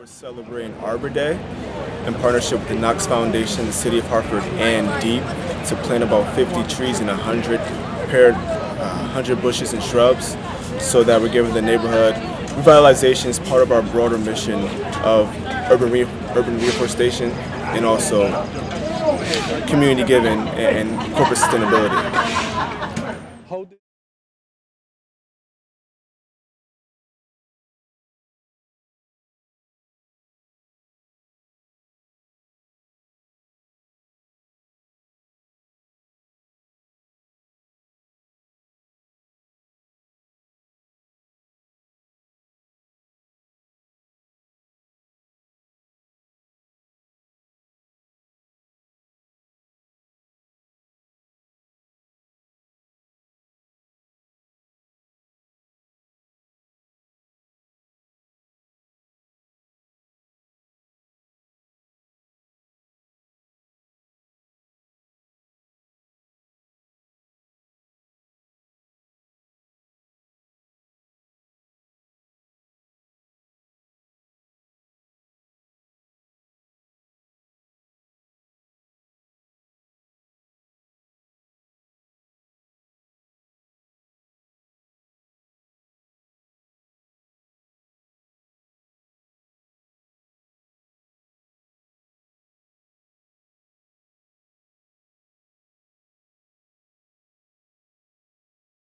We're celebrating Arbor Day in partnership with the Knox Foundation, the City of Hartford, and DEEP to plant about 50 trees and 100 bushes and shrubs so that we're giving the neighborhood revitalization as part of our broader mission of urban reforestation and also community giving and corporate sustainability.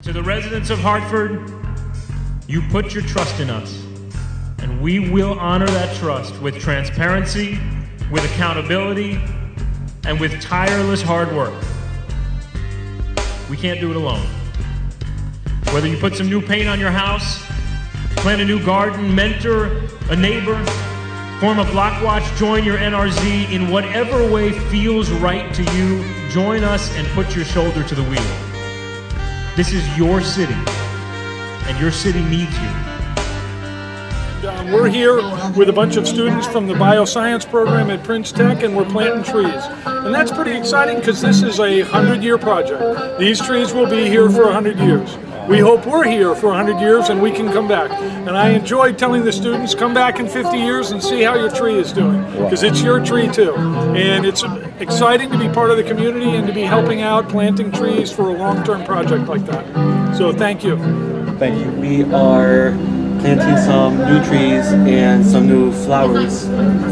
To the residents of Hartford, you put your trust in us, and we will honor that trust with transparency, with accountability, and with tireless hard work. We can't do it alone. Whether you put some new paint on your house, plant a new garden, mentor a neighbor, form a block watch, join your NRZ, in whatever way feels right to you, join us and put your shoulder to the wheel. This is your city, and your city needs you. We're here with a bunch of students from the bioscience program at Prince Tech, and we're planting trees. And that's pretty exciting because this is a 100-year project. These trees will be here for 100 years. We hope we're here for 100 years and we can come back. And I enjoy telling the students, come back in 50 years and see how your tree is doing, because it's your tree too. And it's exciting to be part of the community and to be helping out planting trees for a long-term project like that. So thank you. Thank you. We are planting some new trees and some new flowers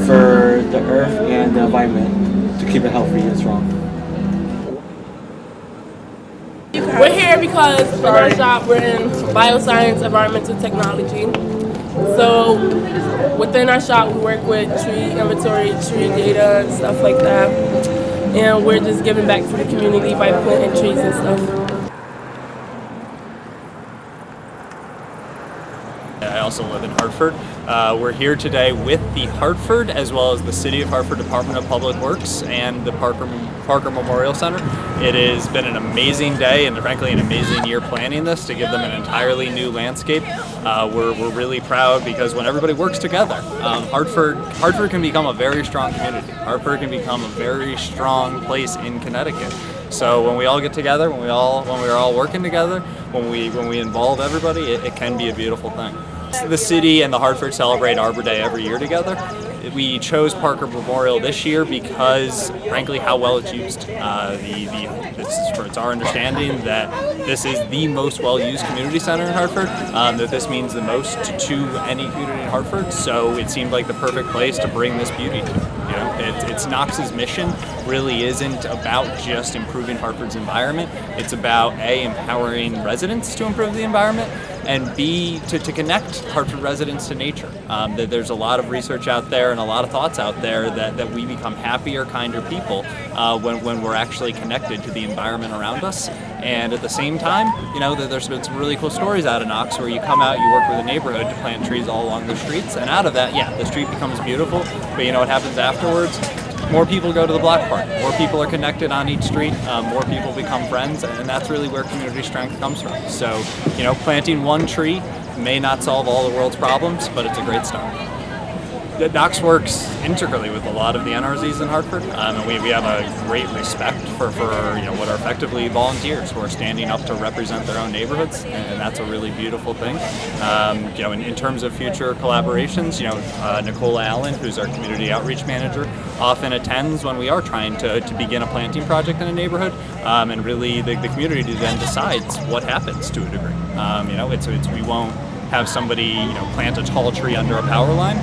for the earth and the environment to keep it healthy and strong. We're here because in our shop we're in bioscience, environmental technology. So within our shop we work with tree inventory, tree data and stuff like that. And we're just giving back to the community by planting trees and stuff. I also live in Hartford. We're here today with the Hartford as well as the City of Hartford Department of Public Works and the Parker Memorial Center. It has been an amazing day and frankly an amazing year planning this to give them an entirely new landscape. We're really proud because when everybody works together, Hartford can become a very strong community. Hartford can become a very strong place in Connecticut. So when we all get together, when we're all working together, when we involve everybody, it can be a beautiful thing. The city and the Hartford celebrate Arbor Day every year together. We chose Parker Memorial this year because, frankly, how well it's used. It's our understanding that this is the most well-used community center in Hartford, that this means the most to any community in Hartford, so it seemed like the perfect place to bring this beauty to. You know, it's Knox's mission really isn't about just improving Hartford's environment. It's about A, empowering residents to improve the environment, and B, to connect Hartford residents to nature. That there's a lot of research out there and a lot of thoughts out there that we become happier, kinder people when we're actually connected to the environment around us. And at the same time, you know, there's been some really cool stories out of Knox where you come out, you work with a neighborhood to plant trees all along the streets, and out of that, yeah, the street becomes beautiful, but you know what happens afterwards? More people go to the block party, more people are connected on each street, more people become friends, and that's really where community strength comes from. So, you know, planting one tree may not solve all the world's problems, but it's a great start. Knox works integrally with a lot of the NRZs in Hartford, and we have a great respect for what are effectively volunteers who are standing up to represent their own neighborhoods, and that's a really beautiful thing. In terms of future collaborations, Nicola Allen, who's our community outreach manager, often attends when we are trying to begin a planting project in a neighborhood, and really the community then decides what happens to a degree. We won't have somebody plant a tall tree under a power line,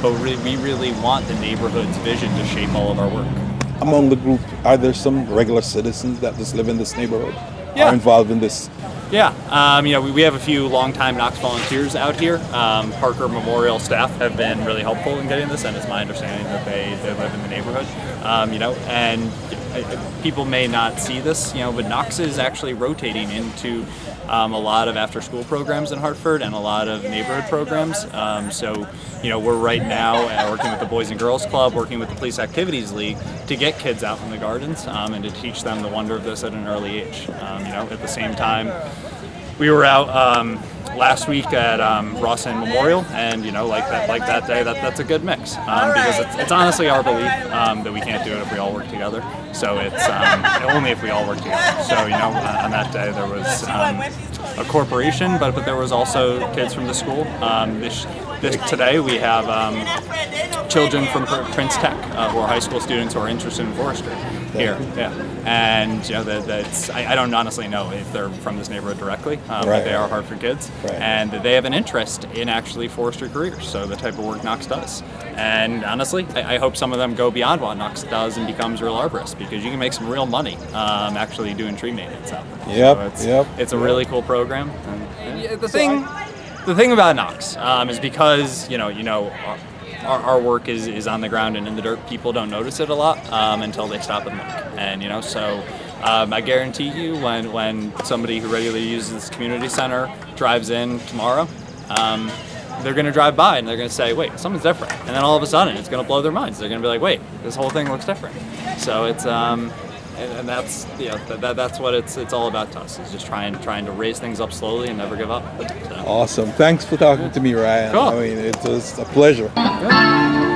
but we really want the neighborhood's vision to shape all of our work. Among the group, are there some regular citizens that just live in this neighborhood? Yeah. Are involved in this? Yeah, we have a few longtime Knox volunteers out here. Parker Memorial staff have been really helpful in getting this, and it's my understanding that they live in the neighborhood. And people may not see this, but Knox is actually rotating into a lot of after-school programs in Hartford and a lot of neighborhood programs. We're right now working with the Boys and Girls Club, working with the Police Activities League to get kids out in the gardens and to teach them the wonder of this at an early age. At the same time, we were out last week at Rawson Memorial, and like that day, that's a good mix because it's honestly our belief that we can't do it if we all work together. So it's only if we all work together. So on that day there was a corporation, but there was also kids from the school. Today we have children from Prince Tech who are high school students who are interested in forestry here. Yeah, and I don't honestly know if they're from this neighborhood directly, but they are Hartford kids, and they have an interest in actually forestry careers. So the type of work Knox does, and honestly, I hope some of them go beyond what Knox does and becomes real arborists, because you can make some real money actually doing tree maintenance out there. It's a really cool program. And, the thing about Knox is because our work is on the ground and in the dirt. People don't notice it a lot until they stop and look. And I guarantee you, when somebody who regularly uses this community center drives in tomorrow, they're going to drive by and they're going to say, "Wait, something's different." And then all of a sudden, it's going to blow their minds. They're going to be like, "Wait, this whole thing looks different." So it's and that's that's what it's all about to us, is just trying to raise things up slowly and never give up. So. Awesome. Thanks for talking to me, Ryan. Cool. I mean, it was a pleasure. Good.